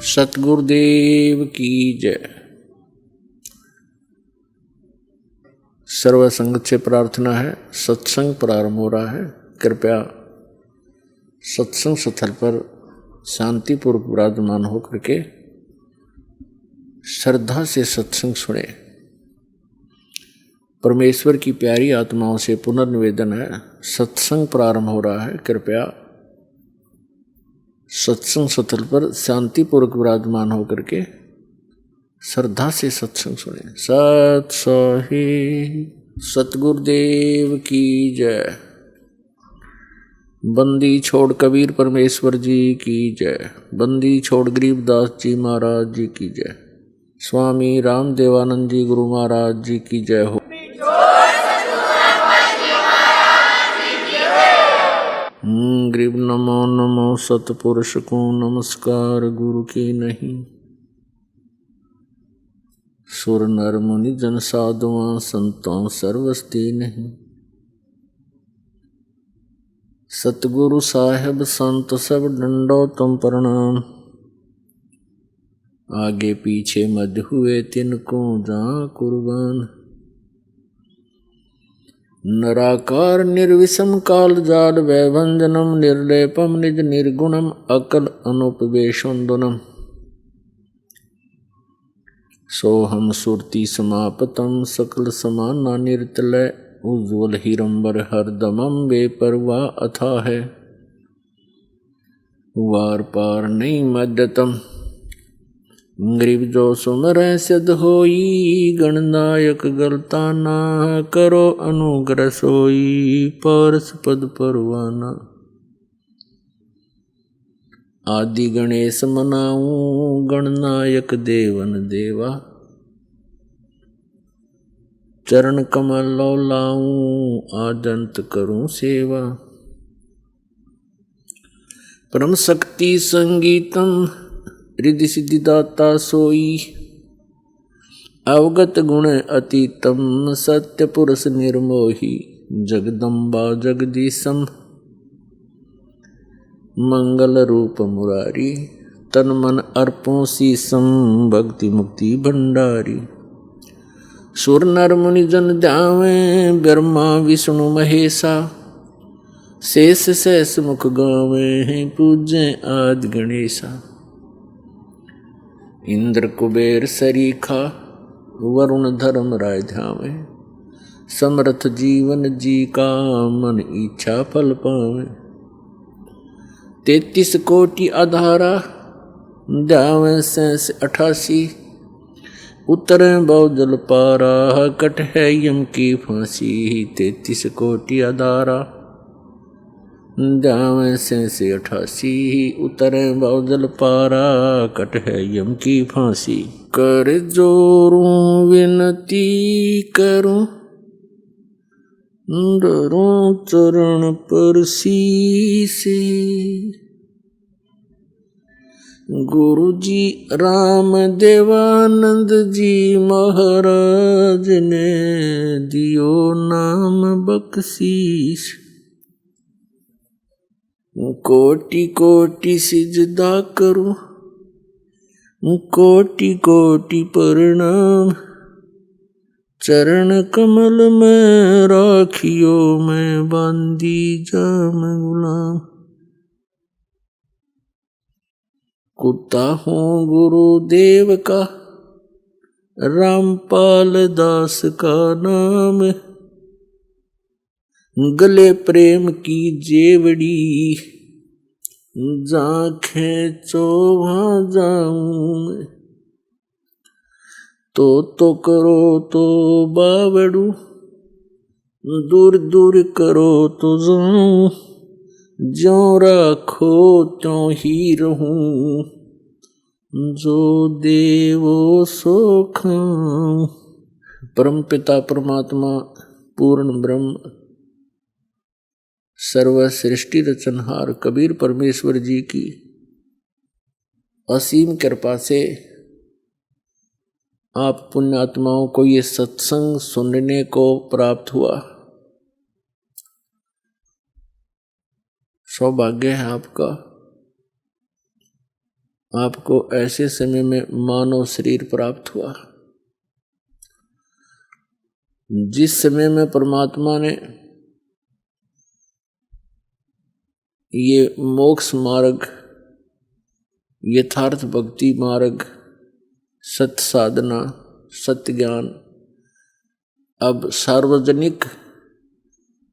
सतगुरुदेव की जय। सर्व संगत से प्रार्थना है, सत्संग प्रारंभ हो रहा है। कृपया सत्संग स्थल पर शांतिपूर्वक विराजमान होकर के श्रद्धा से सत्संग सुने। परमेश्वर की प्यारी आत्माओं से पुनर्निवेदन है, सत्संग प्रारंभ हो रहा है। कृपया सत्संग स्थल पर शांतिपूर्वक विराजमान होकर के श्रद्धा से सत्संग सुने। सत सही सतगुरुदेव की जय। बंदी छोड़ कबीर परमेश्वर जी की जय। बंदी छोड़ गरीबदास जी महाराज जी की जय। स्वामी राम देवानंद जी गुरु महाराज जी की जय हो। गरीब नमो नमो सतपुरुष को नमस्कार गुरु की नहीं। सुर नर मुनि जन साधुआं संतों सर्वस्ती नहीं। सतगुरु साहेब संत सब डंडो तुम प्रणाम। आगे पीछे मध्य हुए तिनको जा कुर्बान। नराकार निर्विषम काल जाल वैभंजनम निर्लेपम निज निर्गुणम अकल अनुपवेशुंदनम। सोहम सुरति समापतम सकल समाना निर्तलय उज्ज्वल हिरंबर हरदमम बेपरवाह अथा है। वार पार नहीं मध्यतम। गरीब जो सुमर सिद्ध होई गणनायक गलता ना करो अनुग्रह सोई परस पद परवाना। आदि गणेश मनाऊं गणनायक देवन देवा। चरण कमल लो लाऊं आदंत करूं सेवा। परम शक्ति संगीतम रिद्धि सिद्धि दाता सोई। अवगत गुण अतीतम सत्य पुरुष निर्मोही। जगदम्बा जगदीशम मंगल रूप मुरारी। तन मन अर्पों शीसम भक्ति मुक्ति भंडारी। सुर नर मुनि जन ध्यावे ब्रह्मा विष्णु महेशा। शेष शेष मुख गावे पूज्य आदि गणेशा। इंद्र कुबेर सरीखा वरुण धर्म राय ध्यावे। समर्थ जीवन जी का मन इच्छा फल पावे। 33 कोटि आधारा ध्यावे 88। उतरे बहुजल पारा कट है यम की फांसी। 33 कोटि आधारा ध्यावे 88। उतरे बहुजल पारा कट है यम की फांसी। कर जोरूं विनती करूं डरूं चरण पर शीसे। गुरु जी राम देवानंद जी महाराज ने दियो नाम बख्शीश। कोटि कोटि सिजदा करूं कोटि कोटि प्रणाम। चरण कमल में राखियो मैं बांधी जाम गुलाम। कुत्ता हूँ गुरुदेव का रामपाल दास का नाम। गले प्रेम की जेवड़ी जा खेचो वहाँ जाऊं। तो करो तो बावड़ू दूर दूर करो तो जाऊं। ज्यों राखो त्यों ही रहूं जो देवो सो खाऊं। परम पिता परमात्मा पूर्ण ब्रह्म सर्व सृष्टि रचनहार कबीर परमेश्वर जी की असीम कृपा से आप पुण्यात्माओं को ये सत्संग सुनने को प्राप्त हुआ। सौभाग्य है आपका। आपको ऐसे समय में मानव शरीर प्राप्त हुआ जिस समय में परमात्मा ने ये मोक्ष मार्ग, यथार्थ भक्ति मार्ग, सत्य साधना, सत्य ज्ञान अब सार्वजनिक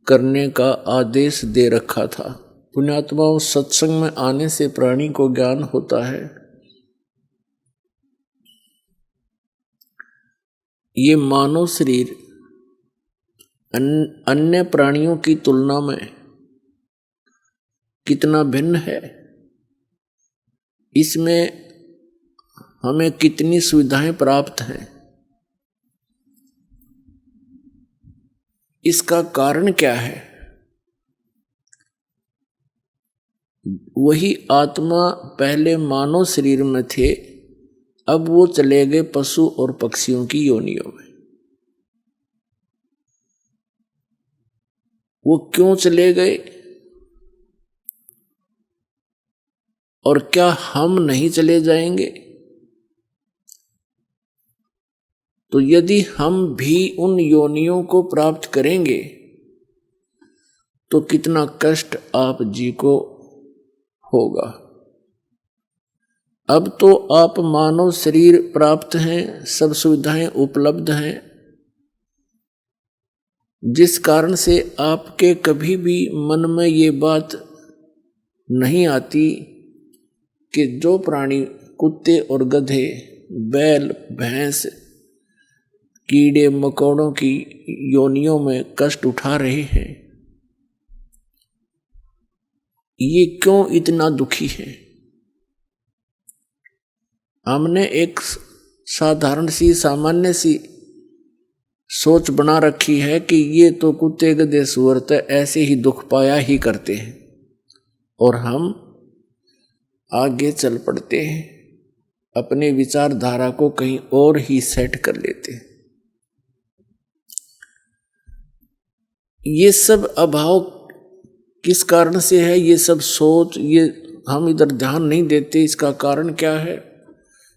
करने का आदेश दे रखा था। पुण्यात्माओं, सत्संग में आने से प्राणी को ज्ञान होता है। ये मानव शरीर अन्य प्राणियों की तुलना में कितना भिन्न है, इसमें हमें कितनी सुविधाएं प्राप्त हैं, इसका कारण क्या है? वही आत्मा पहले मानव शरीर में थे, अब वो चले गए पशु और पक्षियों की योनियों में। वो क्यों चले गए और क्या हम नहीं चले जाएंगे? तो यदि हम भी उन योनियों को प्राप्त करेंगे तो कितना कष्ट आप जी को होगा। अब तो आप मानव शरीर प्राप्त हैं, सब सुविधाएं उपलब्ध हैं, जिस कारण से आपके कभी भी मन में ये बात नहीं आती कि जो प्राणी कुत्ते और गधे, बैल, भैंस, कीड़े मकोड़ों की योनियों में कष्ट उठा रहे हैं, ये क्यों इतना दुखी है? हमने एक साधारण सी, सामान्य सी सोच बना रखी है कि ये तो कुत्ते गधे सूअर तो ऐसे ही दुख पाया ही करते हैं, और हम आगे चल पड़ते हैं, अपने विचारधारा को कहीं और ही सेट कर लेते हैं। ये सब अभाव किस कारण से है? ये सब सोच, ये हम इधर ध्यान नहीं देते। इसका कारण क्या है?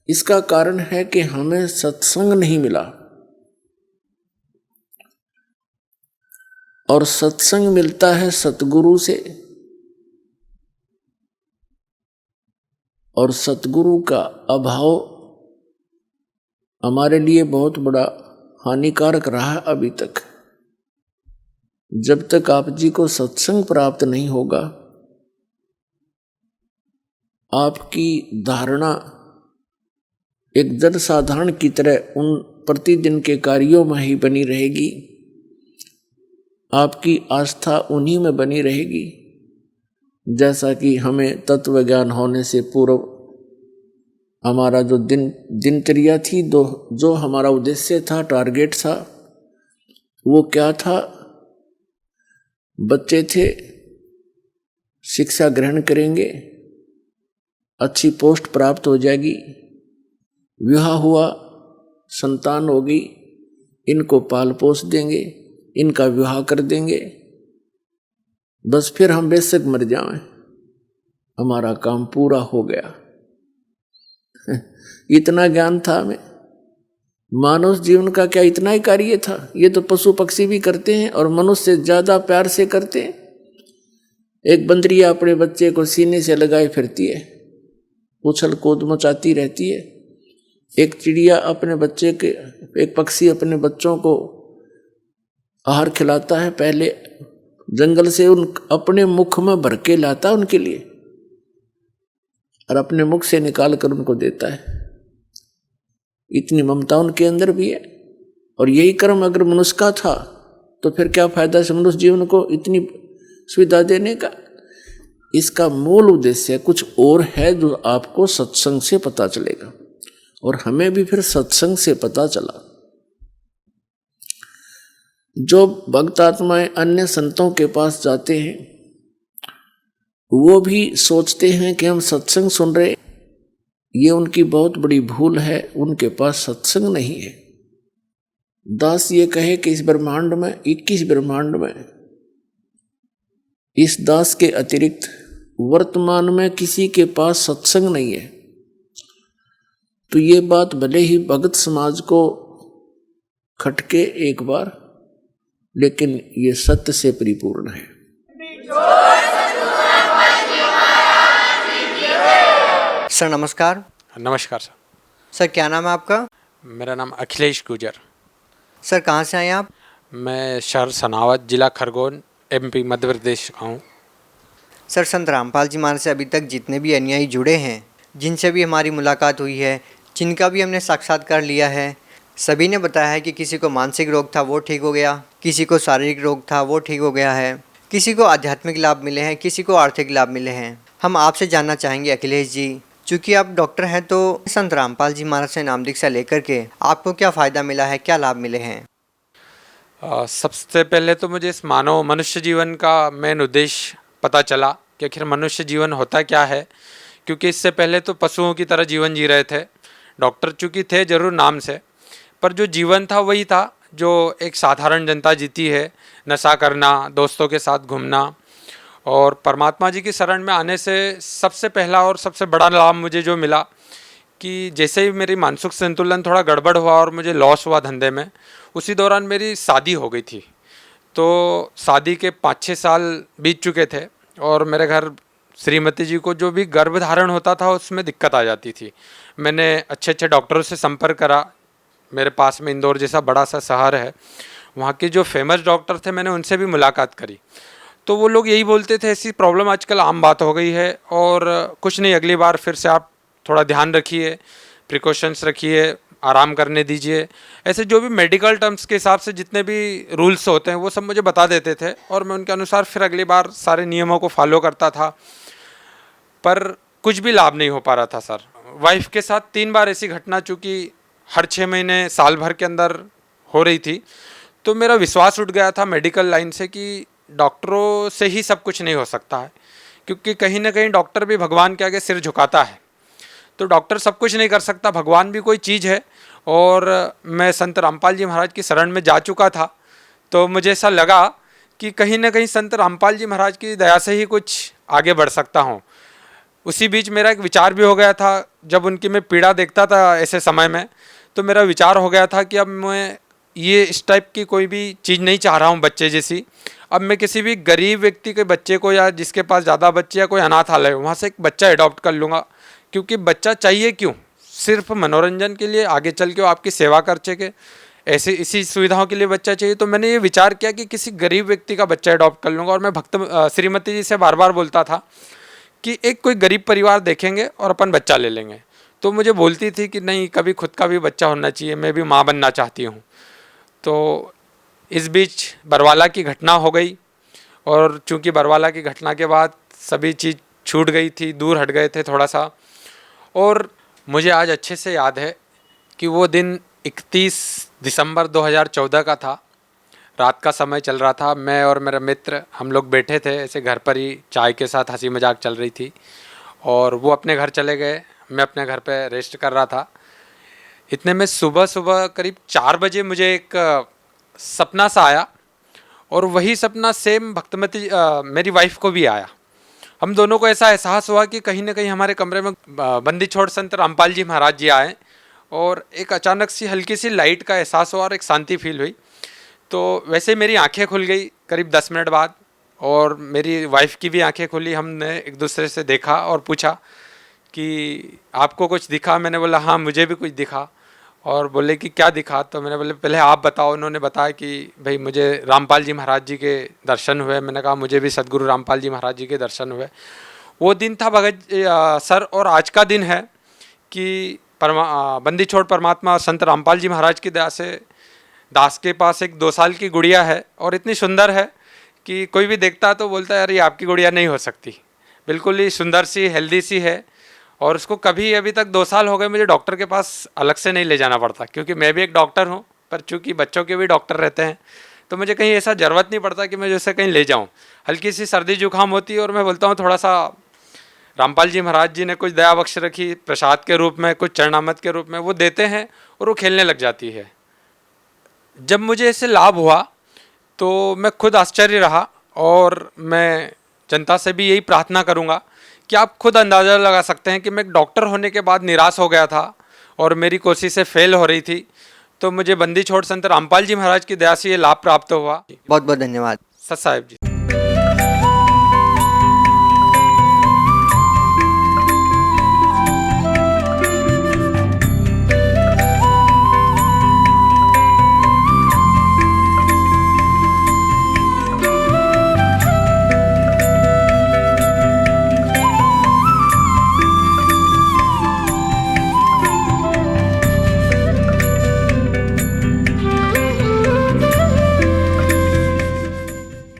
इसका कारण है कि हमें सत्संग नहीं मिला, और सत्संग मिलता है सतगुरु से, और सतगुरु का अभाव हमारे लिए बहुत बड़ा हानिकारक रहा अभी तक। जब तक आप जी को सत्संग प्राप्त नहीं होगा, आपकी धारणा एक जन साधारण की तरह उन प्रतिदिन के कार्यों में ही बनी रहेगी, आपकी आस्था उन्हीं में बनी रहेगी। जैसा कि हमें तत्व ज्ञान होने से पूर्व हमारा जो दिनचर्या थी, जो हमारा उद्देश्य था, टारगेट था, वो क्या था? बच्चे थे, शिक्षा ग्रहण करेंगे, अच्छी पोस्ट प्राप्त हो जाएगी, विवाह हुआ, संतान होगी, इनको पाल पोस देंगे, इनका विवाह कर देंगे, बस फिर हम बेशक मर जाएं, हमारा काम पूरा हो गया। इतना ज्ञान था हमें। मानव जीवन का क्या इतना ही कार्य था? ये तो पशु पक्षी भी करते हैं और मनुष्य से ज्यादा प्यार से करते हैं। एक बंदरिया अपने बच्चे को सीने से लगाए फिरती है, उछल कूद मचाती रहती है। एक चिड़िया अपने बच्चे के, एक पक्षी अपने बच्चों को आहार खिलाता है, पहले जंगल से उन अपने मुख में भर के लाता उनके लिए, और अपने मुख से निकाल कर उनको देता है। इतनी ममता उनके अंदर भी है। और यही कर्म अगर मनुष्य का था तो फिर क्या फायदा से मनुष्य जीवन को इतनी सुविधा देने का? इसका मूल उद्देश्य कुछ और है जो आपको सत्संग से पता चलेगा, और हमें भी फिर सत्संग से पता चला। जो भक्त आत्माएं अन्य संतों के पास जाते हैं, वो भी सोचते हैं कि हम सत्संग सुन रहे, ये उनकी बहुत बड़ी भूल है। उनके पास सत्संग नहीं है। दास ये कहे कि इस ब्रह्मांड में, 21 ब्रह्मांड में, इस दास के अतिरिक्त वर्तमान में किसी के पास सत्संग नहीं है। तो ये बात भले ही भगत समाज को खटके एक बार, लेकिन ये सत्य से परिपूर्ण है। सर नमस्कार। नमस्कार सर। सर क्या नाम है आपका? मेरा नाम अखिलेश गुजर। सर कहाँ से आए हैं आप? मैं शहर सनावत, जिला खरगोन, MP मध्य प्रदेश का हूँ। सर संत रामपाल जी महाराज से अभी तक जितने भी अनुयायी जुड़े हैं, जिनसे भी हमारी मुलाकात हुई है, जिनका भी हमने साक्षात्कार लिया है, सभी ने बताया है कि किसी को मानसिक रोग था वो ठीक हो गया, किसी को शारीरिक रोग था वो ठीक हो गया है, किसी को आध्यात्मिक लाभ मिले हैं, किसी को आर्थिक लाभ मिले हैं। हम आपसे जानना चाहेंगे अखिलेश जी, चूँकि आप डॉक्टर हैं, तो संत रामपाल जी महाराज से नाम दीक्षा लेकर के आपको क्या फ़ायदा मिला है, क्या लाभ मिले हैं? सबसे पहले तो मुझे इस मानव मनुष्य जीवन का मेन उद्देश्य पता चला कि आखिर मनुष्य जीवन होता क्या है, क्योंकि इससे पहले तो पशुओं की तरह जीवन जी रहे थे। डॉक्टर चूँकि थे जरूर नाम से, पर जो जीवन था वही था जो एक साधारण जनता जीती है। नशा करना, दोस्तों के साथ घूमना, और परमात्मा जी की शरण में आने से सबसे पहला और सबसे बड़ा लाभ मुझे जो मिला कि जैसे ही मेरी मानसिक संतुलन थोड़ा गड़बड़ हुआ और मुझे लॉस हुआ धंधे में, उसी दौरान मेरी शादी हो गई थी। तो शादी के 5-6 साल बीत चुके थे और मेरे घर श्रीमती जी को जो भी गर्भ धारण होता था उसमें दिक्कत आ जाती थी। मैंने अच्छे अच्छे डॉक्टरों से संपर्क करा। मेरे पास में इंदौर जैसा बड़ा सा शहर है, वहाँ के जो फेमस डॉक्टर थे मैंने उनसे भी मुलाकात करी। तो वो लोग यही बोलते थे, ऐसी प्रॉब्लम आजकल आम बात हो गई है और कुछ नहीं, अगली बार फिर से आप थोड़ा ध्यान रखिए, प्रिकॉशंस रखिए, आराम करने दीजिए। ऐसे जो भी मेडिकल टर्म्स के हिसाब से जितने भी रूल्स होते हैं वो सब मुझे बता देते थे और मैं उनके अनुसार फिर अगली बार सारे नियमों को फॉलो करता था, पर कुछ भी लाभ नहीं हो पा रहा था सर। वाइफ के साथ 3 बार ऐसी घटना चूँकि हर 6 महीने साल भर के अंदर हो रही थी, तो मेरा विश्वास उठ गया था मेडिकल लाइन से कि डॉक्टरों से ही सब कुछ नहीं हो सकता है, क्योंकि कहीं ना कहीं डॉक्टर भी भगवान के आगे सिर झुकाता है। तो डॉक्टर सब कुछ नहीं कर सकता, भगवान भी कोई चीज़ है। और मैं संत रामपाल जी महाराज की शरण में जा चुका था, तो मुझे ऐसा लगा कि कहीं ना कहीं संत रामपाल जी महाराज की दया से ही कुछ आगे बढ़ सकता हूँ। उसी बीच मेरा एक विचार भी हो गया था, जब उनकी मैं पीड़ा देखता था ऐसे समय में, तो मेरा विचार हो गया था कि अब मैं ये इस टाइप की कोई भी चीज़ नहीं चाह रहा हूँ बच्चे जैसी। अब मैं किसी भी गरीब व्यक्ति के बच्चे को, या जिसके पास ज़्यादा बच्चे, या कोई अनाथालय वहाँ से एक बच्चा अडॉप्ट कर लूँगा, क्योंकि बच्चा चाहिए क्यों, सिर्फ मनोरंजन के लिए, आगे चल के वो आपकी सेवा कर सके, ऐसे इसी सुविधाओं के लिए बच्चा चाहिए। तो मैंने ये विचार किया कि किसी गरीब व्यक्ति का बच्चा अडॉप्ट कर लूँगा। और मैं श्रीमती जी से बार बार बोलता था कि एक कोई गरीब परिवार देखेंगे और अपन बच्चा ले लेंगे। तो मुझे बोलती थी कि नहीं, कभी खुद का भी बच्चा होना चाहिए, मैं भी माँ बनना चाहती हूँ। तो इस बीच बरवाला की घटना हो गई, और चूंकि बरवाला की घटना के बाद सभी चीज़ छूट गई थी, दूर हट गए थे थोड़ा सा। और मुझे आज अच्छे से याद है कि वो दिन 31 दिसंबर 2014 का था। रात का समय चल रहा था, मैं और मेरा मित्र हम लोग बैठे थे ऐसे घर पर ही, चाय के साथ हंसी मजाक चल रही थी, और वो अपने घर चले गए, मैं अपने घर पे रेस्ट कर रहा था। इतने में सुबह सुबह करीब 4 बजे मुझे एक सपना सा आया, और वही सपना सेम भक्तमती मेरी वाइफ को भी आया। हम दोनों को ऐसा एहसास हुआ कि कहीं ना कहीं हमारे कमरे में बंदी छोड़ संत रामपाल जी महाराज जी आए, और एक अचानक सी हल्की सी लाइट का एहसास हुआ और एक शांति फील हुई। तो वैसे मेरी आंखें खुल गई करीब 10 मिनट बाद, और मेरी वाइफ की भी आंखें खुली। हमने एक दूसरे से देखा और पूछा कि आपको कुछ दिखा? मैंने बोला हाँ मुझे भी कुछ दिखा। और बोले कि क्या दिखा? तो मैंने बोले पहले आप बताओ। उन्होंने बताया कि भाई मुझे रामपाल जी महाराज जी के दर्शन हुए। मैंने कहा मुझे भी सदगुरु रामपाल जी महाराज जी के दर्शन हुए। वो दिन था भगत सर, और आज का दिन है कि बंदी छोड़ परमात्मा संत रामपाल जी महाराज की दया से दास के पास एक 2 साल की गुड़िया है, और इतनी सुंदर है कि कोई भी देखता तो बोलता है यार ये आपकी गुड़िया नहीं हो सकती। बिल्कुल ही सुंदर सी, हेल्दी सी है, और उसको कभी अभी तक 2 साल हो गए मुझे डॉक्टर के पास अलग से नहीं ले जाना पड़ता, क्योंकि मैं भी एक डॉक्टर हूँ, पर चूँकि बच्चों के भी डॉक्टर रहते हैं तो मुझे कहीं ऐसा ज़रूरत नहीं पड़ता कि मैं जैसे कहीं ले जाऊँ। हल्की सी सर्दी जुकाम होती है और मैं बोलता हूँ थोड़ा सा रामपाल जी महाराज जी ने कुछ दया बख्श रखी, प्रसाद के रूप में, कुछ चरणामृत के रूप में वो देते हैं, और वो खेलने लग जाती है। जब मुझे इससे लाभ हुआ तो मैं खुद आश्चर्य रहा, और मैं जनता से भी यही प्रार्थना करूँगा कि आप खुद अंदाज़ा लगा सकते हैं कि मैं एक डॉक्टर होने के बाद निराश हो गया था, और मेरी कोशिशें फेल हो रही थी, तो मुझे बंदी छोड़ संत रामपाल जी महाराज की दया से ये लाभ प्राप्त हुआ। बहुत बहुत धन्यवाद। सत साहिब जी।